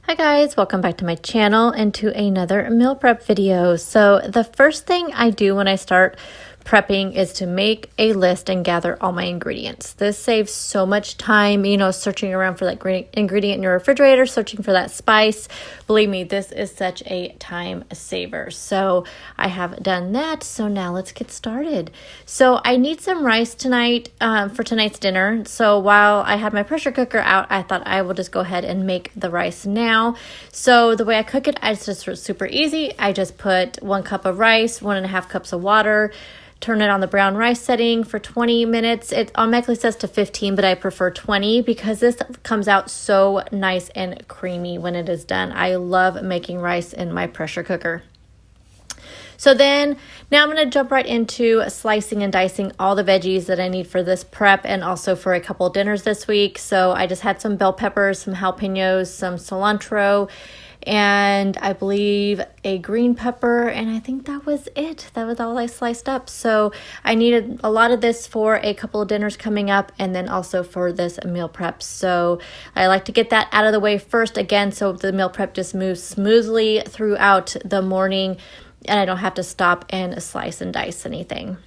Hi guys, welcome back to my channel and to another meal prep video. So the first thing I do when I start prepping is to make a list and gather all my ingredients. This saves so much time, searching around for that ingredient in your refrigerator, searching for that spice. Believe me, this is such a time saver. So I have done that. So now let's get started. So I need some rice tonight for tonight's dinner. So while I had my pressure cooker out, I thought I will just go ahead and make the rice now. So the way I cook it, it's just super easy. I just put 1 cup of rice, 1.5 cups of water, turn it on the brown rice setting for 20 minutes. It automatically says to 15, but I prefer 20 because this comes out so nice and creamy when it is done. I love making rice in my pressure cooker. So then now I'm going to jump right into slicing and dicing all the veggies that I need for this prep and also for a couple dinners this week. So I just had some bell peppers, some jalapenos, some cilantro, and I believe a green pepper, and I think that was it. That was all I sliced up. So I needed a lot of this for a couple of dinners coming up and then also for this meal prep. So I like to get that out of the way first again so the meal prep just moves smoothly throughout the morning and I don't have to stop and slice and dice anything.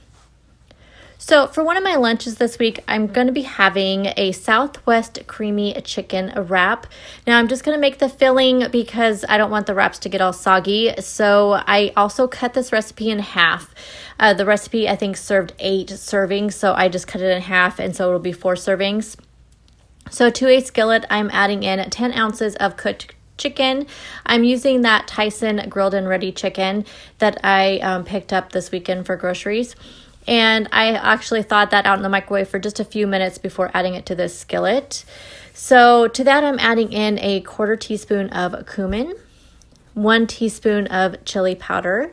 So for one of my lunches this week, I'm going to be having a Southwest creamy chicken wrap. Now I'm just going to make the filling because I don't want the wraps to get all soggy. So I also cut this recipe in half. The recipe I think served 8 servings, so I just cut it in half and so it'll be 4 servings. So to a skillet, I'm adding in 10 ounces of cooked chicken. I'm using that Tyson grilled and ready chicken that I picked up this weekend for groceries. And I actually thawed that out in the microwave for just a few minutes before adding it to this skillet. So to that, I'm adding in a 1/4 teaspoon of cumin, 1 teaspoon of chili powder,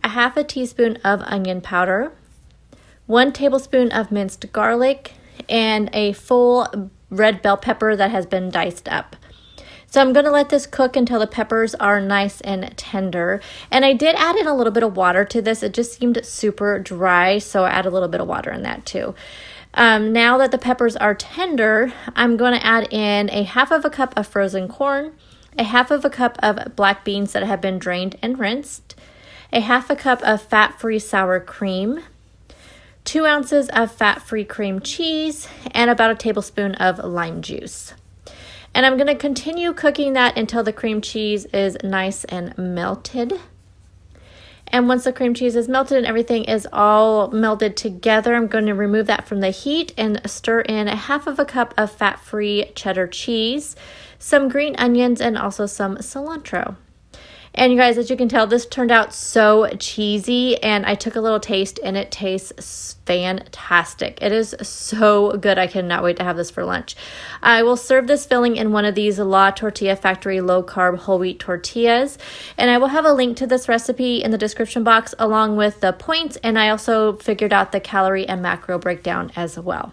a 1/2 teaspoon of onion powder, 1 tablespoon of minced garlic, and a full red bell pepper that has been diced up. So I'm going to let this cook until the peppers are nice and tender. And I did add in a little bit of water to this. It just seemed super dry, so I add a little bit of water in that too. Now that the peppers are tender, I'm going to add in a 1/2 cup of frozen corn, a 1/2 cup of black beans that have been drained and rinsed, a 1/2 cup of fat-free sour cream, 2 ounces of fat-free cream cheese, and about a tablespoon of lime juice. And I'm going to continue cooking that until the cream cheese is nice and melted. And once the cream cheese is melted and everything is all melded together, I'm going to remove that from the heat and stir in a 1/2 cup of fat-free cheddar cheese, some green onions, and also some cilantro. And you guys, as you can tell, this turned out so cheesy, and I took a little taste and it tastes fantastic. It is so good. I cannot wait to have this for lunch. I will serve this filling in one of these La Tortilla Factory low-carb whole wheat tortillas, and I will have a link to this recipe in the description box along with the points, and I also figured out the calorie and macro breakdown as well.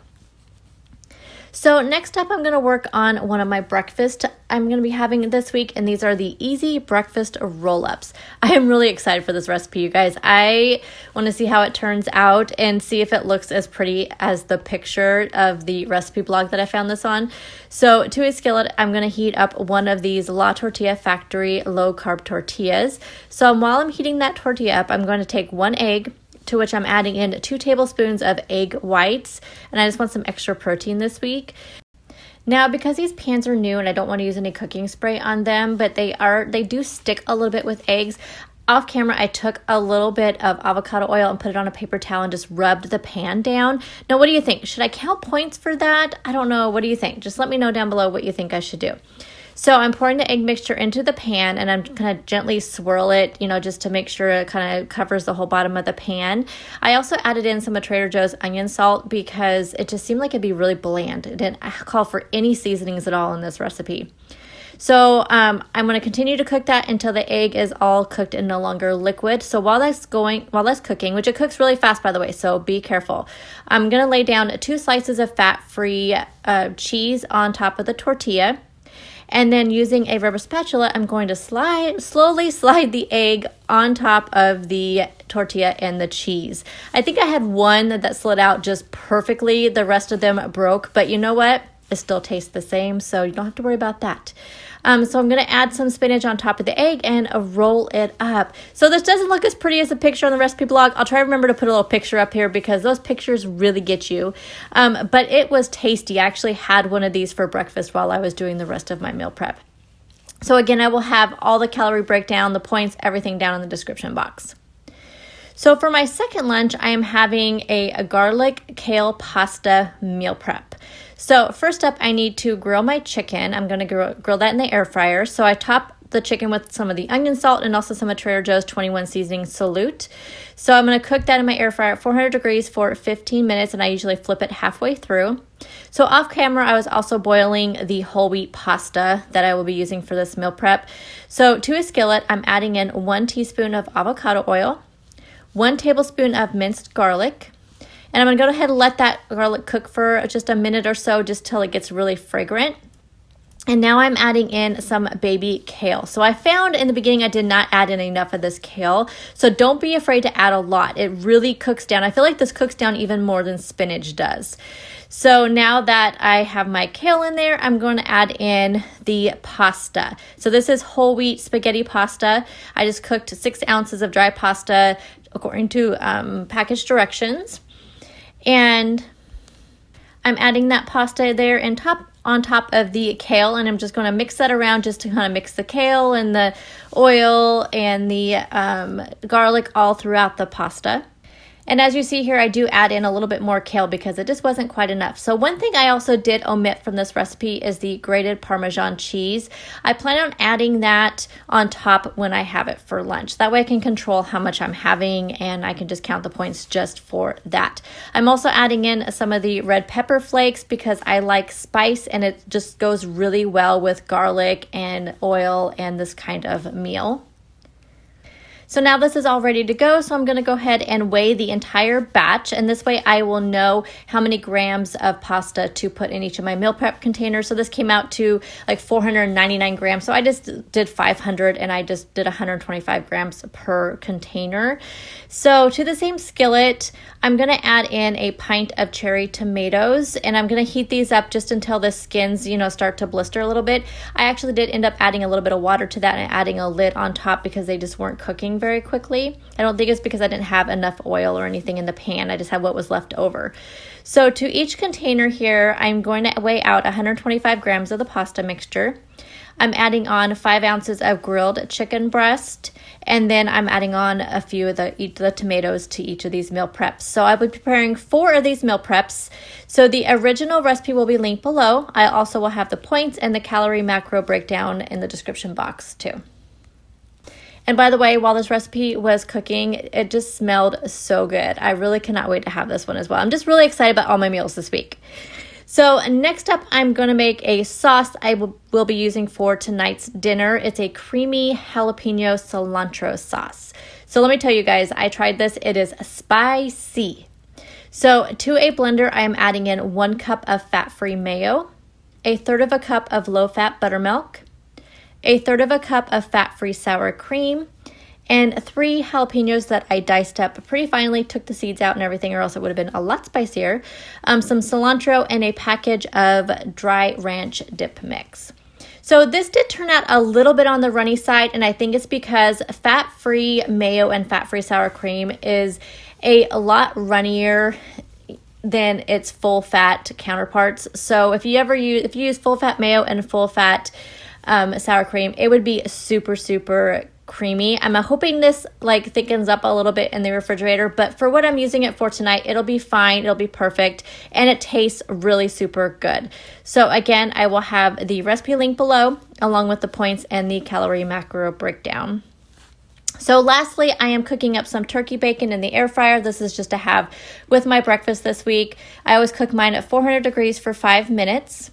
So next up, I'm going to work on one of my breakfasts I'm going to be having this week, and these are the easy breakfast roll-ups. I am really excited for this recipe, you guys. I want to see how it turns out and see if it looks as pretty as the picture of the recipe blog that I found this on. So to a skillet, I'm going to heat up one of these La Tortilla Factory low-carb tortillas. So while I'm heating that tortilla up, I'm going to take 1 egg, to which I'm adding in 2 tablespoons of egg whites, and I just want some extra protein this week. Now, because these pans are new and I don't want to use any cooking spray on them, but they do stick a little bit with eggs. Off camera, I took a little bit of avocado oil and put it on a paper towel and just rubbed the pan down. Now, what do you think? Should I count points for that? I don't know. What do you think? Just let me know down below what you think I should do. So I'm pouring the egg mixture into the pan, and I'm going to gently swirl it, just to make sure it kind of covers the whole bottom of the pan. I also added in some of Trader Joe's onion salt because it just seemed like it'd be really bland. It didn't call for any seasonings at all in this recipe. So I'm going to continue to cook that until the egg is all cooked and no longer liquid. So while that's cooking, which it cooks really fast, by the way, so be careful. I'm going to lay down 2 slices of fat-free cheese on top of the tortilla. And then using a rubber spatula, I'm going to slowly slide the egg on top of the tortilla and the cheese. I think I had one that slid out just perfectly. The rest of them broke, but you know what? it still tastes the same, so you don't have to worry about that. So I'm going to add some spinach on top of the egg and roll it up. So this doesn't look as pretty as the picture on the recipe blog. I'll try to remember to put a little picture up here because those pictures really get you. But it was tasty. I actually had one of these for breakfast while I was doing the rest of my meal prep. So again, I will have all the calorie breakdown, the points, everything down in the description box. So for my second lunch, I am having a garlic kale pasta meal prep. So first up, I need to grill my chicken. I'm going to grill that in the air fryer. So I top the chicken with some of the onion salt and also some of Trader Joe's 21 seasoning salute. So I'm going to cook that in my air fryer at 400 degrees for 15 minutes, and I usually flip it halfway through. So off camera, I was also boiling the whole wheat pasta that I will be using for this meal prep. So to a skillet, I'm adding in 1 teaspoon of avocado oil, 1 tablespoon of minced garlic, and I'm going to go ahead and let that garlic cook for just a minute or so, just till it gets really fragrant. And now I'm adding in some baby kale. So I found in the beginning I did not add in enough of this kale. So don't be afraid to add a lot. It really cooks down. I feel like this cooks down even more than spinach does. So now that I have my kale in there, I'm going to add in the pasta. So this is whole wheat spaghetti pasta. I just cooked 6 ounces of dry pasta according to package directions. And I'm adding that pasta there on top of the kale, and I'm just going to mix that around just to kind of mix the kale and the oil and the garlic all throughout the pasta. And as you see here, I do add in a little bit more kale because it just wasn't quite enough. So one thing I also did omit from this recipe is the grated Parmesan cheese. I plan on adding that on top when I have it for lunch. That way I can control how much I'm having and I can just count the points just for that. I'm also adding in some of the red pepper flakes because I like spice and it just goes really well with garlic and oil and this kind of meal. So now this is all ready to go, so I'm going to go ahead and weigh the entire batch, and this way I will know how many grams of pasta to put in each of my meal prep containers. So this came out to like 499 grams, so I just did 500 and I just did 125 grams per container. So to the same skillet, I'm going to add in a pint of cherry tomatoes, and I'm going to heat these up just until the skins, start to blister a little bit. I actually did end up adding a little bit of water to that and adding a lid on top because they just weren't cooking very quickly. I don't think it's because I didn't have enough oil or anything in the pan. I just had what was left over. So to each container here, I'm going to weigh out 125 grams of the pasta mixture. I'm adding on 5 ounces of grilled chicken breast, and then I'm adding on a few of the tomatoes to each of these meal preps. So I will be preparing 4 of these meal preps. So the original recipe will be linked below. I also will have the points and the calorie macro breakdown in the description box too. And by the way, while this recipe was cooking, it just smelled so good. I really cannot wait to have this one as well. I'm just really excited about all my meals this week. So next up, I'm going to make a sauce I will be using for tonight's dinner. It's a creamy jalapeno cilantro sauce. So let me tell you guys, I tried this. It is spicy. So to a blender, I am adding in 1 cup of fat-free mayo, 1/3 cup of low-fat buttermilk, 1/3 cup of fat-free sour cream, and 3 jalapenos that I diced up pretty finely, took the seeds out and everything, or else it would have been a lot spicier, some cilantro, and a package of dry ranch dip mix. So this did turn out a little bit on the runny side, and I think it's because fat-free mayo and fat-free sour cream is a lot runnier than its full-fat counterparts. So if you use full-fat mayo and full-fat sour cream, it would be super, super creamy. I'm hoping this thickens up a little bit in the refrigerator, but for what I'm using it for tonight, it'll be fine. It'll be perfect, and it tastes really super good. So again, I will have the recipe link below along with the points and the calorie macro breakdown. So lastly, I am cooking up some turkey bacon in the air fryer. This is just to have with my breakfast this week. I always cook mine at 400 degrees for 5 minutes.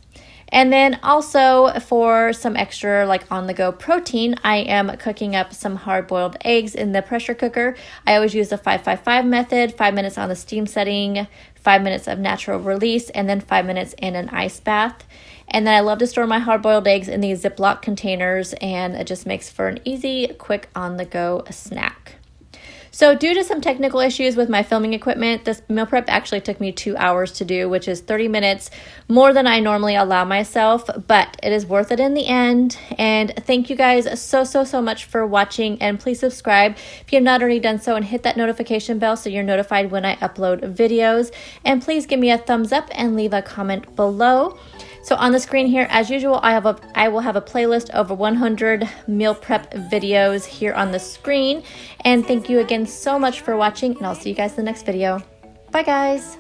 And then also for some extra on-the-go protein, I am cooking up some hard-boiled eggs in the pressure cooker. I always use the 5-5-5 method, 5 minutes on the steam setting, 5 minutes of natural release, and then 5 minutes in an ice bath. And then I love to store my hard-boiled eggs in these Ziploc containers, and it just makes for an easy, quick on-the-go snack. So due to some technical issues with my filming equipment, this meal prep actually took me 2 hours to do, which is 30 minutes more than I normally allow myself, but it is worth it in the end. And thank you guys so much for watching, and please subscribe if you have not already done so, and hit that notification bell so you're notified when I upload videos. And please give me a thumbs up and leave a comment below. So on the screen here, as usual, I will have a playlist of 100 meal prep videos here on the screen. And thank you again so much for watching, and I'll see you guys in the next video. Bye guys.